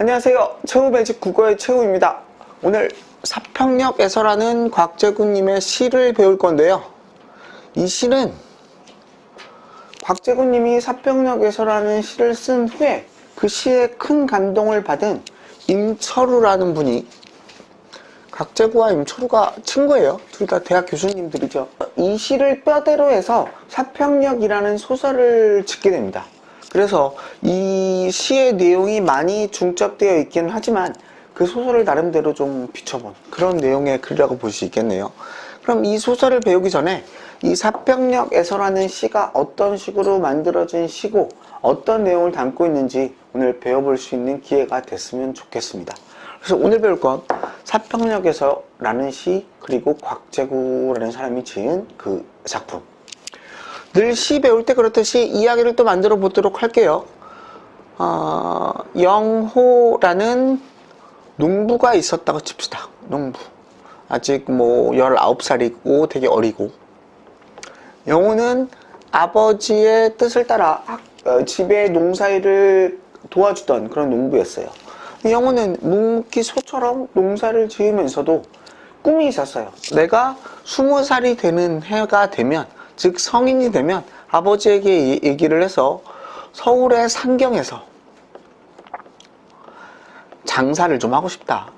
안녕하세요. 최후매직 국어의 최후입니다. 오늘 사평역에서라는 곽재구님의 시를 배울 건데요. 이 시는 곽재구님이 사평역에서라는 시를 쓴 후에 그 시에 큰 감동을 받은 임철우라는 분이, 곽재구와 임철우가 친구예요. 둘 다 대학 교수님들이죠. 이 시를 뼈대로 해서 사평역이라는 소설을 짓게 됩니다. 그래서 이 시의 내용이 많이 중첩되어 있긴 하지만 그 소설을 나름대로 좀 비춰본 그런 내용의 글이라고 볼 수 있겠네요. 그럼 이 소설을 배우기 전에 이 사평역에서라는 시가 어떤 식으로 만들어진 시고 어떤 내용을 담고 있는지 오늘 배워볼 수 있는 기회가 됐으면 좋겠습니다. 그래서 오늘 배울 건 사평역에서라는 시, 그리고 곽재구라는 사람이 지은 그 작품. 늘 시 배울 때 그렇듯이 이야기를 또 만들어 보도록 할게요. 영호라는 농부가 있었다고 칩시다. 농부. 아직 뭐 19살이고 되게 어리고. 영호는 아버지의 뜻을 따라 집에 농사일을 도와주던 그런 농부였어요. 영호는 묵묵히 소처럼 농사를 지으면서도 꿈이 있었어요. 내가 20살이 되는 해가 되면, 즉 성인이 되면 아버지에게 얘기를 해서 서울의 상경에서 장사를 좀 하고 싶다.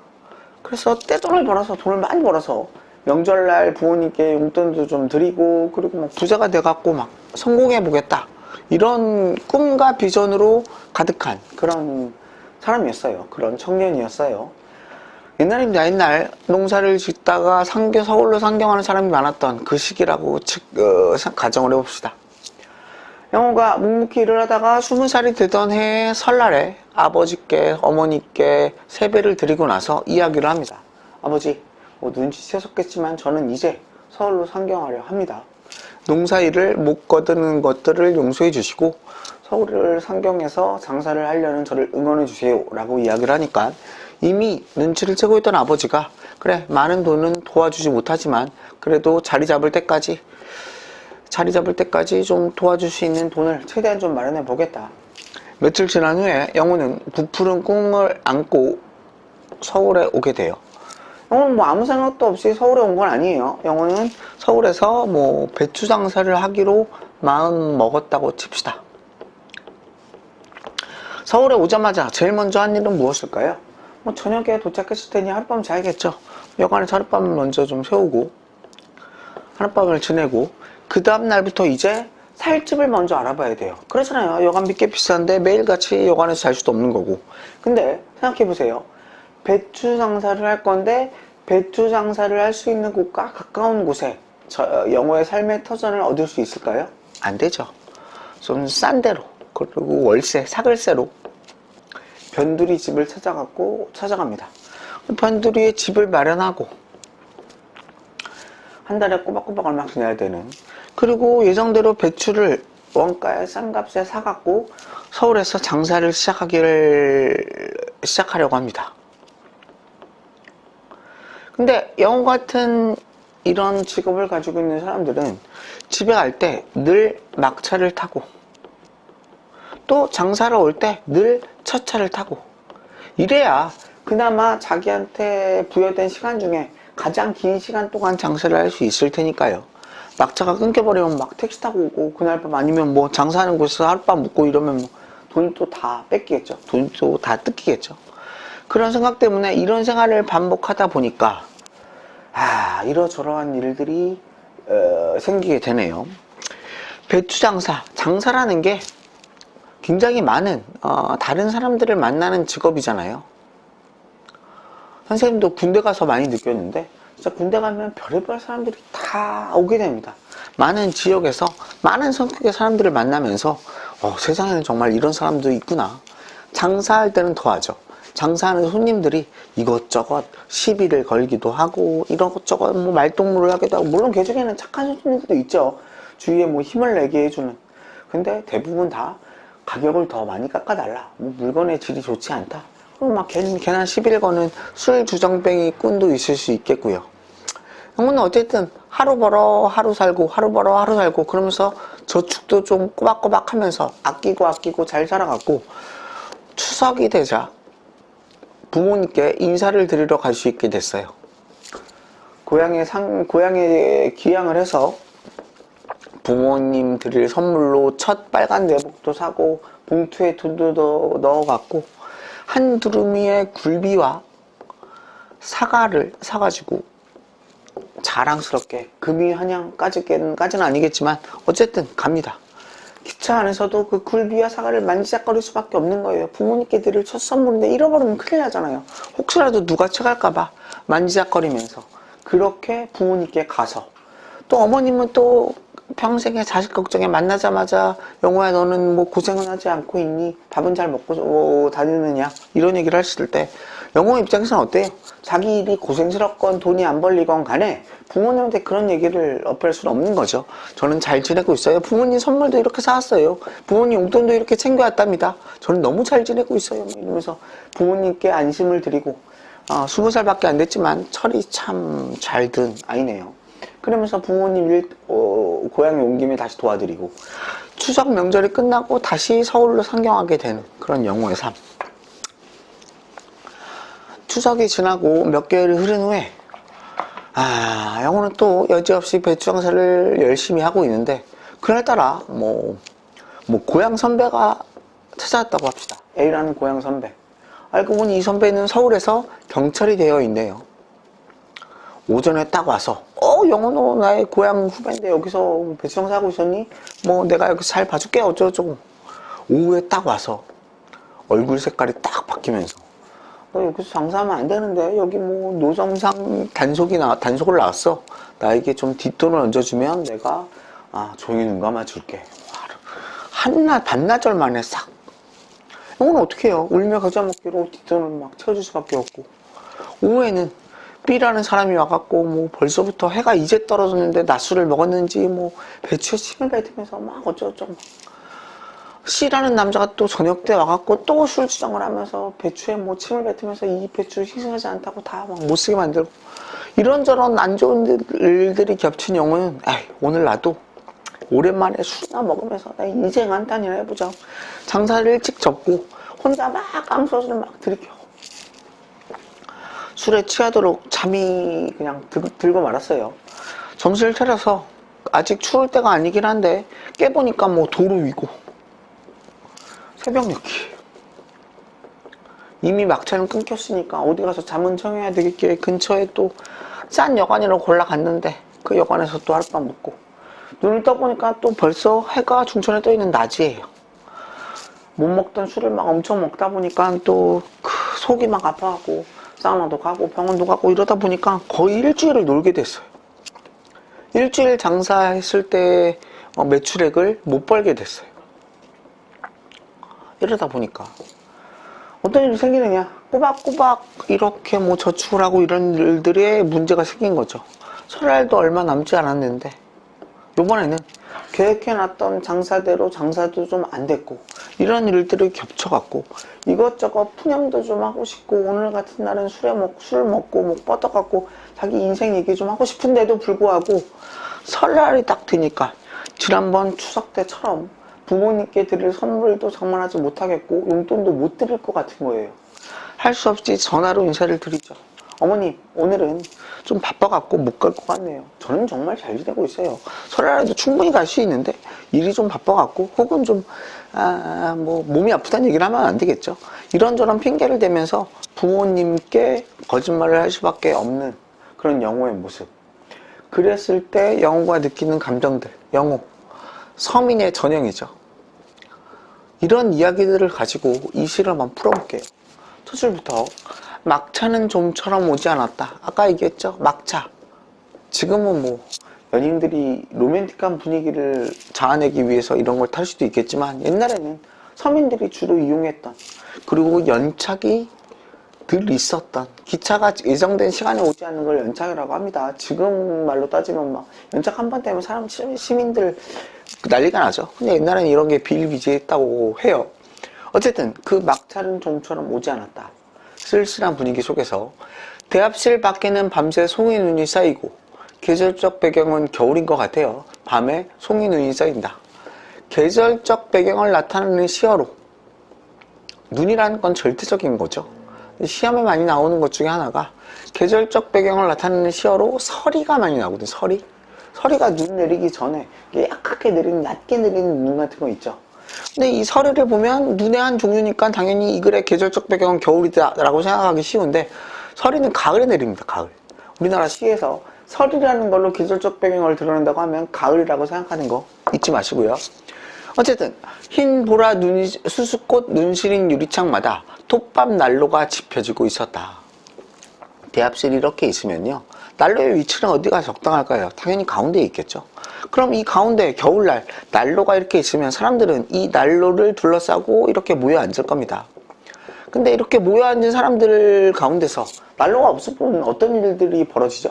그래서 떼돈을 벌어서, 돈을 많이 벌어서 명절날 부모님께 용돈도 좀 드리고, 그리고 막 부자가 돼갖고 막 성공해 보겠다, 이런 꿈과 비전으로 가득한 그런 사람이었어요. 그런 청년이었어요. 옛날입니다. 옛날 농사를 짓다가 서울로 상경하는 사람이 많았던 그 시기라고 가정을 해봅시다. 영호가 묵묵히 일을 하다가 20살이 되던 해에 설날에 아버지께, 어머니께 세배를 드리고 나서 이야기를 합니다. 아버지, 뭐 눈치채셨겠지만 저는 이제 서울로 상경하려 합니다. 농사일을 못 거두는 것들을 용서해 주시고 서울을 상경해서 장사를 하려는 저를 응원해 주세요 라고 이야기를 하니까, 이미 눈치를 채고 있던 아버지가, 그래, 많은 돈은 도와주지 못하지만 그래도 자리 잡을 때까지 좀 도와줄 수 있는 돈을 최대한 좀 마련해 보겠다. 며칠 지난 후에 영호는 부푸른 꿈을 안고 서울에 오게 돼요. 영호는 뭐 아무 생각도 없이 서울에 온 건 아니에요. 영호는 서울에서 뭐 배추 장사를 하기로 마음 먹었다고 칩시다. 서울에 오자마자 제일 먼저 한 일은 무엇일까요? 뭐 저녁에 도착했을 테니 하룻밤 자야겠죠. 여관에서 하룻밤을 먼저 좀 세우고 하룻밤을 지내고, 그 다음 날부터 이제 살 집을 먼저 알아봐야 돼요. 그렇잖아요. 여관비 꽤 비싼데 매일같이 여관에서 잘 수도 없는 거고. 근데 생각해보세요. 배추 장사를 할 건데 배추 장사를 할 수 있는 곳과 가까운 곳에 영호의 삶의 터전을 얻을 수 있을까요? 안 되죠. 좀 싼 데로, 그리고 월세, 사글세로 변두리 집을 찾아갑니다. 변두리에 집을 마련하고 한 달에 꼬박꼬박 얼마씩 내야 되는, 그리고 예정대로 배추를 원가에 싼 값에 사갖고 서울에서 장사를 시작하려고 합니다. 근데 영호 같은 이런 직업을 가지고 있는 사람들은 집에 갈 때 늘 막차를 타고, 또 장사를 올 때 늘 첫 차를 타고, 이래야 그나마 자기한테 부여된 시간 중에 가장 긴 시간 동안 장사를 할 수 있을 테니까요. 막차가 끊겨버리면 막 택시 타고 오고, 그날 밤 아니면 뭐 장사하는 곳에서 하룻밤 묵고 이러면 뭐 돈이 또 다 뺏기겠죠. 돈이 또 다 뜯기겠죠. 그런 생각 때문에 이런 생활을 반복하다 보니까 이러저러한 일들이 생기게 되네요. 배추 장사라는 게 굉장히 많은 다른 사람들을 만나는 직업이잖아요. 선생님도 군대 가서 많이 느꼈는데, 진짜 군대 가면 별의별 사람들이 다 오게 됩니다. 많은 지역에서 많은 성격의 사람들을 만나면서 세상에는 정말 이런 사람도 있구나. 장사할 때는 더하죠. 장사하는 손님들이 이것저것 시비를 걸기도 하고, 이것저것 뭐 말동무를 하기도 하고, 물론 그 중에는 착한 손님들도 있죠. 주위에 뭐 힘을 내게 해주는. 근데 대부분 다 가격을 더 많이 깎아달라, 뭐 물건의 질이 좋지 않다, 그럼 막 괜한 시비를 거는 술 주정뱅이 꾼도 있을 수 있겠고요. 영호는 어쨌든 하루 벌어 하루 살고, 하루 벌어 하루 살고, 그러면서 저축도 좀 꼬박꼬박 하면서 아끼고 잘 살아갔고, 추석이 되자 부모님께 인사를 드리러 갈 수 있게 됐어요. 고향에 귀향을 해서 부모님 드릴 선물로 첫 빨간 내복도 사고 봉투에 돈도 넣어갖고 한 두루미의 굴비와 사과를 사가지고 자랑스럽게 금이 한양까지는 아니겠지만 어쨌든 갑니다. 기차 안에서도 그 굴비와 사과를 만지작거릴 수밖에 없는 거예요. 부모님께 드릴 첫 선물인데 잃어버리면 큰일 나잖아요. 혹시라도 누가 쳐갈까봐 만지작거리면서 그렇게 부모님께 가서 또 어머님은 또 평생에 자식 걱정에 만나자마자 영호야 너는 뭐 고생은 하지 않고 있니? 밥은 잘 먹고 다니느냐? 이런 얘기를 하실 때 영호 입장에서는 어때요? 자기 일이 고생스럽건 돈이 안 벌리건 간에 부모님한테 그런 얘기를 어필할 수는 없는 거죠. 저는 잘 지내고 있어요. 부모님 선물도 이렇게 사왔어요. 부모님 용돈도 이렇게 챙겨왔답니다. 저는 너무 잘 지내고 있어요. 이러면서 부모님께 안심을 드리고 20살밖에 안 됐지만 철이 참 잘 든 아이네요. 그러면서 부모님 고향에 온 김에 다시 도와드리고 추석 명절이 끝나고 다시 서울로 상경하게 되는 그런 영호의 삶. 추석이 지나고 몇 개월이 흐른 후에 영호는 또 여지없이 배추 장사를 열심히 하고 있는데 그날따라 뭐 고향 선배가 찾아왔다고 합시다. A라는 고향 선배. 알고 보니 이 선배는 서울에서 경찰이 되어 있네요. 오전에 딱 와서 영호 너 나의 고향 후배인데 여기서 배추 장사 하고 있었니? 뭐 내가 여기서 잘 봐줄게 어쩌고저쩌고. 오후에 딱 와서 얼굴 색깔이 딱 바뀌면서 너 여기서 장사하면 안 되는데 여기 뭐 노점상 단속을 나왔어. 나에게 좀 뒷돈을 얹어주면 내가 조용히 눈 감아줄게. 반나절 만에 싹. 영호는 어떻게 해요? 울며 겨자 먹기로 뒷돈을 막 채워줄 수밖에 없고 오후에는 B라는 사람이 와갖고 뭐 벌써부터 해가 이제 떨어졌는데 낮술을 먹었는지 뭐 배추에 침을 뱉으면서 막 어쩌고저쩌고 C라는 남자가 또 저녁 때 와갖고 또 술주정을 하면서 배추에 뭐 침을 뱉으면서 이 배추를 희생하지 않다고 다 막 못쓰게 만들고 이런저런 안 좋은 일들이 겹친 영호는 오늘 나도 오랜만에 술이나 먹으면서 나 인생 한탄이나 해보자. 장사를 일찍 접고 혼자 막 깡소주를 막 들이켜 술에 취하도록 잠이 그냥 들고 말았어요. 정신을 차려서 아직 추울 때가 아니긴 한데 깨보니까 뭐 도로 위고 새벽녘이 이미 막차는 끊겼으니까 어디 가서 잠은 청해야 되겠기에 근처에 또 싼 여관으로 골라갔는데 그 여관에서 또 하룻밤 묵고 눈을 떠보니까 또 벌써 해가 중천에 떠있는 낮이에요. 못 먹던 술을 막 엄청 먹다 보니까 또 속이 막 아파하고 사우나도 가고 병원도 가고 이러다 보니까 거의 일주일을 놀게 됐어요. 일주일 장사했을 때 매출액을 못 벌게 됐어요. 이러다 보니까 어떤 일이 생기느냐, 꼬박꼬박 이렇게 뭐 저축을 하고 이런 일들에 문제가 생긴 거죠. 설날도 얼마 남지 않았는데 요번에는 계획해놨던 장사대로 장사도 좀 안 됐고 이런 일들이 겹쳐갖고 이것저것 푸념도 좀 하고 싶고 오늘 같은 날은 술 먹고 목 뻗어갖고 자기 인생 얘기 좀 하고 싶은데도 불구하고 설날이 딱 되니까 지난번 추석 때처럼 부모님께 드릴 선물도 장만하지 못하겠고 용돈도 못 드릴 것 같은 거예요. 할 수 없이 전화로 인사를 드리죠. 어머님 오늘은 좀 바빠갖고 못 갈 것 같네요. 저는 정말 잘 지내고 있어요. 설날에도 충분히 갈 수 있는데 일이 좀 바빠갖고 혹은 좀 뭐 몸이 아프다는 얘기를 하면 안 되겠죠. 이런저런 핑계를 대면서 부모님께 거짓말을 할 수밖에 없는 그런 영호의 모습. 그랬을 때 영호가 느끼는 감정들. 영호 서민의 전형이죠. 이런 이야기들을 가지고 이 시를 한번 풀어볼게요. 첫 줄부터 막차는 좀처럼 오지 않았다. 아까 얘기했죠. 막차. 지금은 뭐 연인들이 로맨틱한 분위기를 자아내기 위해서 이런 걸 탈 수도 있겠지만 옛날에는 서민들이 주로 이용했던 그리고 연착이 늘 있었던 기차가 예정된 시간에 오지 않는 걸 연착이라고 합니다. 지금 말로 따지면 막 연착 한 번 때문에 시민들 난리가 나죠. 근데 옛날에는 이런 게 비일비재했다고 해요. 어쨌든 그 막차는 좀처럼 오지 않았다. 쓸쓸한 분위기 속에서 대합실 밖에는 밤새 송이 눈이 쌓이고 계절적 배경은 겨울인 것 같아요. 밤에 송이 눈이 쌓인다. 계절적 배경을 나타내는 시어로 눈이라는 건 절대적인 거죠. 시험에 많이 나오는 것 중에 하나가 계절적 배경을 나타내는 시어로 서리가 많이 나오거든요. 서리가 눈 내리기 전에 약하게 내리는, 낮게 내리는 눈 같은 거 있죠. 근데 이 서리를 보면 눈의 한 종류니까 당연히 이 글의 계절적 배경은 겨울이다라고 생각하기 쉬운데, 서리는 가을에 내립니다. 가을. 우리나라 시에서 서리라는 걸로 계절적 배경을 드러낸다고 하면 가을이라고 생각하는 거 잊지 마시고요. 어쨌든 흰 보라 수수꽃 눈시린 유리창마다 톱밥 난로가 지펴지고 있었다. 대합실이 이렇게 있으면요, 난로의 위치는 어디가 적당할까요? 당연히 가운데에 있겠죠. 그럼 이 가운데 겨울날 난로가 이렇게 있으면 사람들은 이 난로를 둘러싸고 이렇게 모여 앉을 겁니다. 근데 이렇게 모여 앉은 사람들 가운데서 난로가 없으면 어떤 일들이 벌어지죠?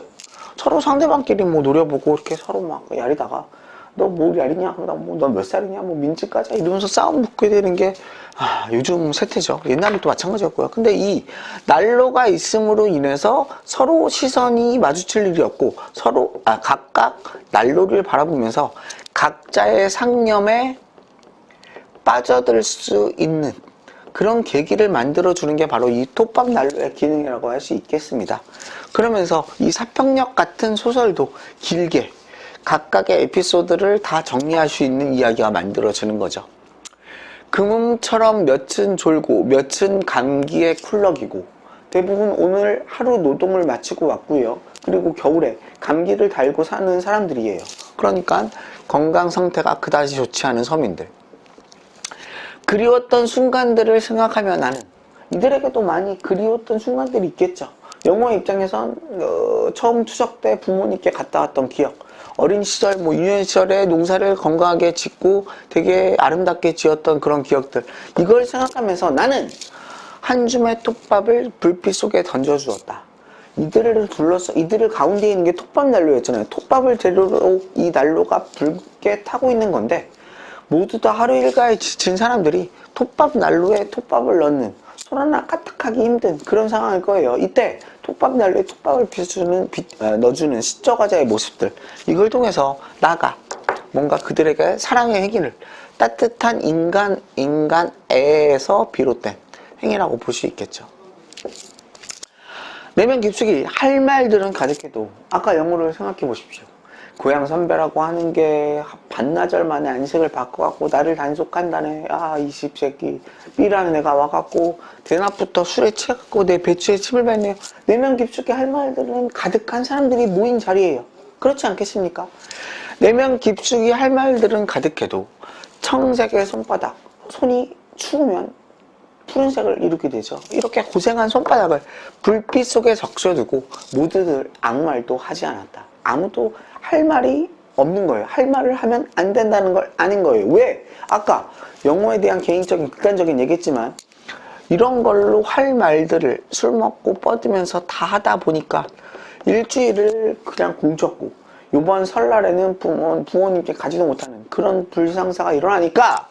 서로 상대방끼리 뭐 노려보고 이렇게 서로 막 야리다가, 너 뭐 야리냐? 너 몇 살이냐? 뭐 민증 까자? 이러면서 싸움 붙게 되는 게 요즘 세태죠. 옛날에도 마찬가지였고요. 근데 이 난로가 있음으로 인해서 서로 시선이 마주칠 일이 없고, 서로 각각 난로를 바라보면서 각자의 상념에 빠져들 수 있는 그런 계기를 만들어주는 게 바로 이 톱밥 난로의 기능이라고 할 수 있겠습니다. 그러면서 이 사평역 같은 소설도 길게 각각의 에피소드를 다 정리할 수 있는 이야기가 만들어지는 거죠. 금음처럼 몇은 졸고 몇은 감기에 쿨럭이고, 대부분 오늘 하루 노동을 마치고 왔고요. 그리고 겨울에 감기를 달고 사는 사람들이에요. 그러니까 건강 상태가 그다지 좋지 않은 서민들. 그리웠던 순간들을 생각하며 나는, 이들에게도 많이 그리웠던 순간들이 있겠죠. 영호의 입장에선 처음 추석 때 부모님께 갔다 왔던 기억, 어린 시절, 유년 시절에 농사를 건강하게 짓고 되게 아름답게 지었던 그런 기억들, 이걸 생각하면서 나는 한 줌의 톱밥을 불빛 속에 던져주었다. 이들을 둘러서, 이들을 가운데에 있는 게 톱밥 난로였잖아요. 톱밥을 재료로 이 난로가 붉게 타고 있는 건데, 모두 다 하루 일과에 지친 사람들이 톱밥 난로에 톱밥을 넣는, 손 하나 까딱하기 힘든 그런 상황일 거예요. 이때 톱밥 난로에 톱밥을 넣어주는 시저과자의 모습들, 이걸 통해서 나가 뭔가 그들에게 사랑의 행위를, 따뜻한 인간애에서 비롯된 행위라고 볼 수 있겠죠. 내면 깊숙이 할 말들은 가득해도, 아까 영어를 생각해 보십시오. 고향 선배라고 하는 게 반나절 만에 안색을 바꿔갖고 나를 단속한다네. 이 집새끼 B라는 애가 와갖고 대낮부터 술에 취해갖고 내 배추에 침을 뱉네요. 내면 깊숙이 할 말들은 가득한 사람들이 모인 자리예요. 그렇지 않겠습니까? 내면 깊숙이 할 말들은 가득해도 청색의 손바닥, 손이 추우면 푸른색을 이루게 되죠. 이렇게 고생한 손바닥을 불빛 속에 적셔두고 모두들 아무 말도 하지 않았다. 아무도 할 말이 없는 거예요. 할 말을 하면 안 된다는 걸 아는 거예요. 왜? 아까 영어에 대한 개인적인 극단적인 얘기했지만, 이런 걸로 할 말들을 술 먹고 뻗으면서 다 하다 보니까 일주일을 그냥 공쳤고, 이번 설날에는 부모님께 가지도 못하는 그런 불상사가 일어나니까,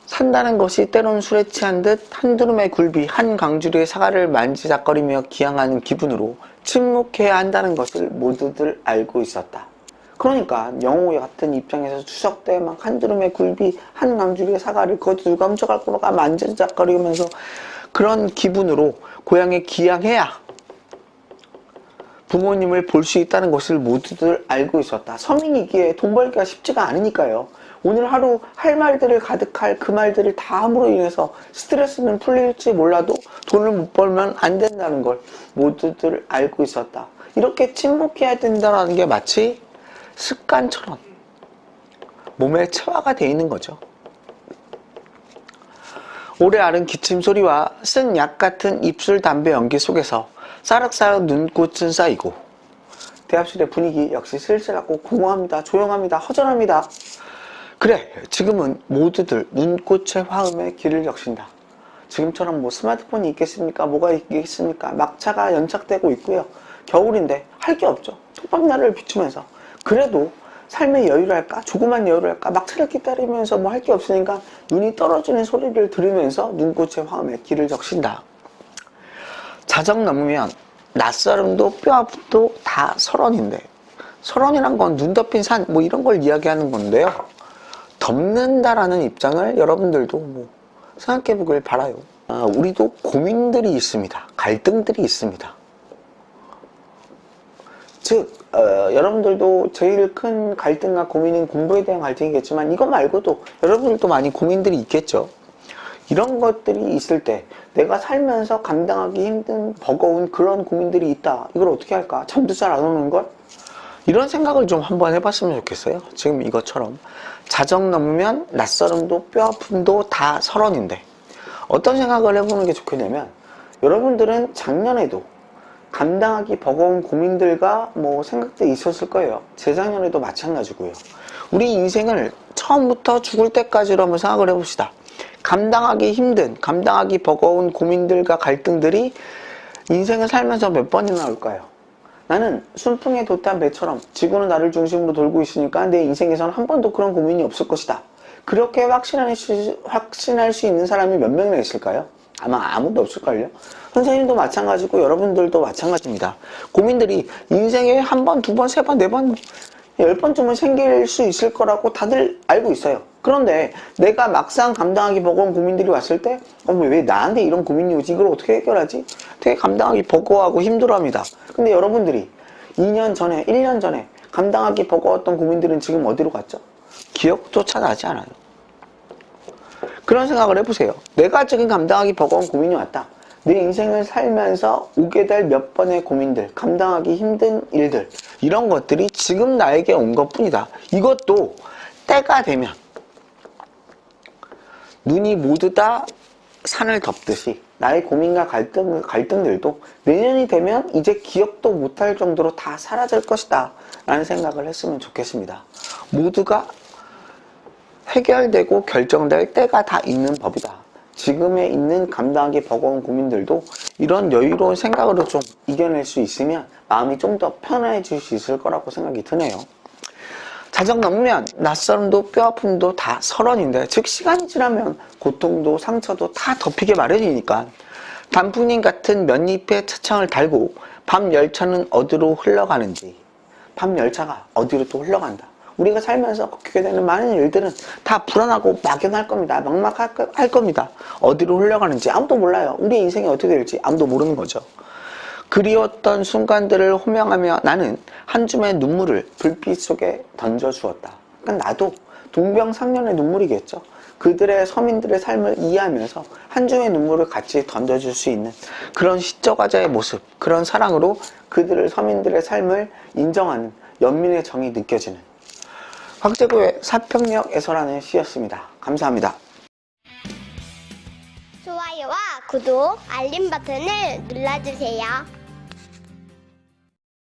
산다는 것이 때론 술에 취한 듯 한두름의 굴비 한 강주리의 사과를 만지작거리며 기양하는 기분으로 침묵해야 한다는 것을 모두들 알고 있었다. 그러니까 영호 같은 입장에서 추석 때 막 한두름의 굴비 한 강주리의 사과를 그것도 누가 훔쳐갈 거가 만지작거리면서 그런 기분으로 고향에 기양해야 부모님을 볼 수 있다는 것을 모두들 알고 있었다. 서민이기에 돈 벌기가 쉽지가 않으니까요. 오늘 하루 할 말들을 가득할 그 말들을 다 함으로 인해서 스트레스는 풀릴지 몰라도 돈을 못 벌면 안 된다는 걸 모두들 알고 있었다. 이렇게 침묵해야 된다는 게 마치 습관처럼 몸에 체화가 돼 있는 거죠. 오래 앓은 기침 소리와 쓴 약 같은 입술 담배 연기 속에서 싸락싸락 눈꽃은 쌓이고, 대합실의 분위기 역시 쓸쓸하고 공허합니다. 조용합니다. 허전합니다. 그래, 지금은 모두들 눈꽃의 화음에 귀를 적신다. 지금처럼 스마트폰이 있겠습니까? 뭐가 있겠습니까? 막차가 연착되고 있고요. 겨울인데 할 게 없죠. 톱밥날을 비추면서. 그래도 삶의 여유랄까? 조그만 여유랄까? 막차를 기다리면서 할 게 없으니까 눈이 떨어지는 소리를 들으면서 눈꽃의 화음에 귀를 적신다. 자정 넘으면 낯설음도 뼈아프도 다 설원인데, 설원이란 건 눈 덮인 산 이런 걸 이야기하는 건데요. 덮는다라는 입장을 여러분들도 생각해 보길 바라요. 우리도 고민들이 있습니다. 갈등들이 있습니다. 즉 여러분들도 제일 큰 갈등과 고민은 공부에 대한 갈등이겠지만 이거 말고도 여러분들도 많이 고민들이 있겠죠. 이런 것들이 있을 때 내가 살면서 감당하기 힘든 버거운 그런 고민들이 있다. 이걸 어떻게 할까? 잠도 잘 안 오는 걸? 이런 생각을 좀 한번 해봤으면 좋겠어요. 지금 이것처럼 자정 넘으면 낯설음도 뼈아픔도 다 설원인데 어떤 생각을 해보는 게 좋겠냐면 여러분들은 작년에도 감당하기 버거운 고민들과 생각들이 있었을 거예요. 재작년에도 마찬가지고요. 우리 인생을 처음부터 죽을 때까지로 한번 생각을 해봅시다. 감당하기 힘든, 감당하기 버거운 고민들과 갈등들이 인생을 살면서 몇 번이나 올까요? 나는 순풍에 돛단 배처럼 지구는 나를 중심으로 돌고 있으니까 내 인생에서는 한 번도 그런 고민이 없을 것이다. 그렇게 확신할 수 있는 사람이 몇 명이나 있을까요? 아마 아무도 없을걸요? 선생님도 마찬가지고 여러분들도 마찬가지입니다. 고민들이 인생에 한 번, 두 번, 세 번, 네 번, 10번쯤은 생길 수 있을 거라고 다들 알고 있어요. 그런데 내가 막상 감당하기 버거운 고민들이 왔을 때 왜 나한테 이런 고민이 오지? 이걸 어떻게 해결하지? 되게 감당하기 버거워하고 힘들어합니다. 근데 여러분들이 2년 전에, 1년 전에 감당하기 버거웠던 고민들은 지금 어디로 갔죠? 기억조차 나지 않아요. 그런 생각을 해보세요. 내가 지금 감당하기 버거운 고민이 왔다. 내 인생을 살면서 오게 될 몇 번의 고민들, 감당하기 힘든 일들, 이런 것들이 지금 나에게 온 것뿐이다. 이것도 때가 되면 눈이 모두 다 산을 덮듯이 나의 고민과 갈등들도 내년이 되면 이제 기억도 못할 정도로 다 사라질 것이다 라는 생각을 했으면 좋겠습니다. 모두가 해결되고 결정될 때가 다 있는 법이다. 지금에 있는 감당하기 버거운 고민들도 이런 여유로운 생각으로 좀 이겨낼 수 있으면 마음이 좀 더 편해질 수 있을 거라고 생각이 드네요. 자정 넘으면 낯설음도 뼈아픔도 다 설원인데, 즉 시간이 지나면 고통도 상처도 다 덮이게 마련이니까 단풍잎 같은 맨잎에 차창을 달고 밤 열차는 어디로 흘러가는지, 밤 열차가 어디로 또 흘러간다. 우리가 살면서 겪게 되는 많은 일들은 다 불안하고 막연할 겁니다. 막막할 겁니다. 어디로 흘러가는지 아무도 몰라요. 우리 인생이 어떻게 될지 아무도 모르는 거죠. 그리웠던 순간들을 호명하며 나는 한 줌의 눈물을 불빛 속에 던져주었다. 그러니까 나도 동병상련의 눈물이겠죠. 그들의 서민들의 삶을 이해하면서 한 줌의 눈물을 같이 던져줄 수 있는 그런 시적화자의 모습, 그런 사랑으로 그들을 서민들의 삶을 인정하는 연민의 정이 느껴지는 황제고의 사평역에서라는 시였습니다. 감사합니다. 좋아요와 구독, 알림 버튼을 눌러주세요.